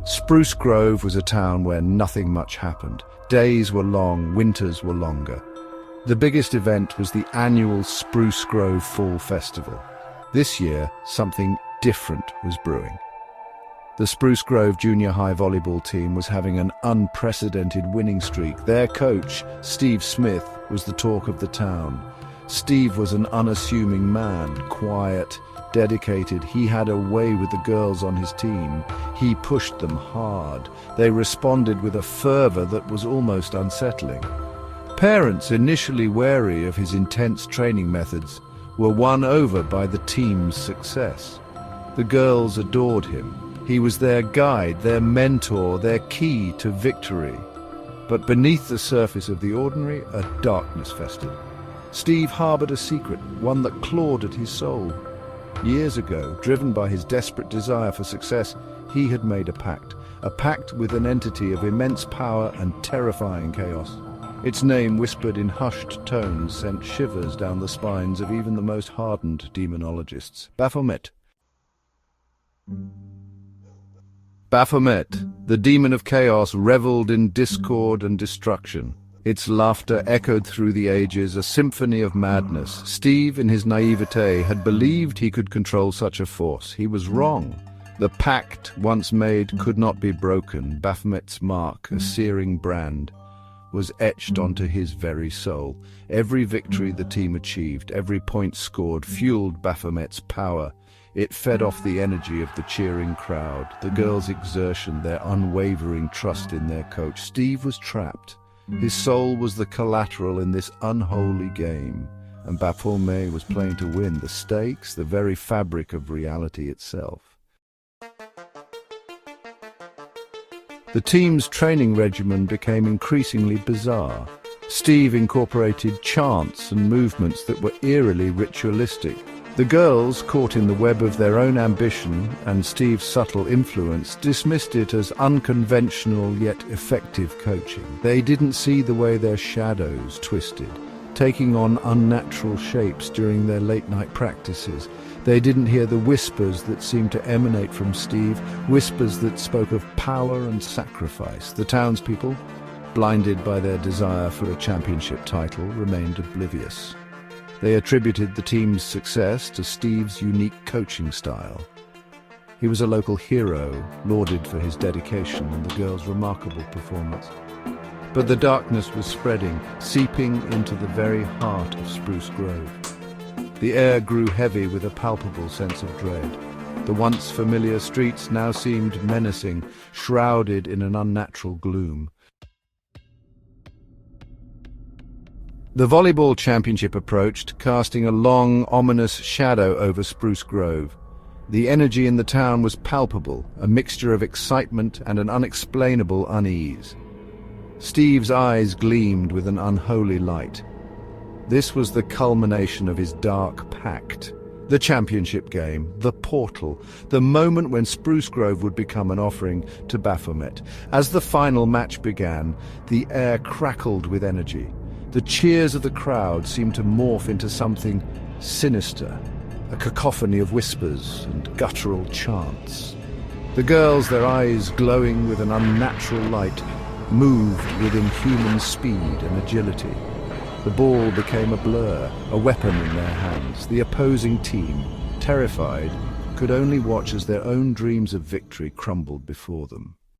Spruce Grove was a town where nothing much happened. Days were long, winters were longer. The biggest event was the annual Spruce Grove Fall Festival. This year, something different was brewing. The Spruce Grove Junior High volleyball team was having an unprecedented winning streak. Their coach, Steve Smith, was the talk of the town. Steve was an unassuming man, quiet, dedicated. He had a way with the girls on his team. He pushed them hard. They responded with a fervor that was almost unsettling. Parents, initially wary of his intense training methods, were won over by the team's success. The girls adored him. He was their guide, their mentor, their key to victory. But beneath the surface of the ordinary, a darkness festered. Steve harbored a secret, one that clawed at his soul. Years ago, driven by his desperate desire for success, he had made a pact with an entity of immense power and terrifying chaos. Its name, whispered in hushed tones, sent shivers down the spines of even the most hardened demonologists. Baphomet. Baphomet, the demon of chaos, reveled in discord and destruction. Its laughter echoed through the ages, a symphony of madness. Steve, in his naivete, had believed he could control such a force. He was wrong. The pact, once made, could not be broken. Baphomet's mark, a searing brand, was etched onto his very soul. Every victory the team achieved, every point scored, fueled Baphomet's power. It fed off the energy of the cheering crowd, the girls' exertion, their unwavering trust in their coach. Steve was trapped. His soul was the collateral in this unholy game, and Baphomet was playing to win. The stakes, the very fabric of reality itself. The team's training regimen became increasingly bizarre. Steve incorporated chants and movements that were eerily ritualistic. The girls, caught in the web of their own ambition and Steve's subtle influence, dismissed it as unconventional yet effective coaching. They didn't see the way their shadows twisted, taking on unnatural shapes during their late-night practices. They didn't hear the whispers that seemed to emanate from Steve, whispers that spoke of power and sacrifice. The townspeople, blinded by their desire for a championship title, remained oblivious. They attributed the team's success to Steve's unique coaching style. He was a local hero, lauded for his dedication and the girls' remarkable performance. But the darkness was spreading, seeping into the very heart of Spruce Grove. The air grew heavy with a palpable sense of dread. The once familiar streets now seemed menacing, shrouded in an unnatural gloom. The volleyball championship approached, casting a long, ominous shadow over Spruce Grove. The energy in the town was palpable, a mixture of excitement and an unexplainable unease. Steve's eyes gleamed with an unholy light. This was the culmination of his dark pact. The championship game, the portal, the moment when Spruce Grove would become an offering to Baphomet. As the final match began, the air crackled with energy. The cheers of the crowd seemed to morph into something sinister, a cacophony of whispers and guttural chants. The girls, their eyes glowing with an unnatural light, moved with inhuman speed and agility. The ball became a blur, a weapon in their hands. The opposing team, terrified, could only watch as their own dreams of victory crumbled before them.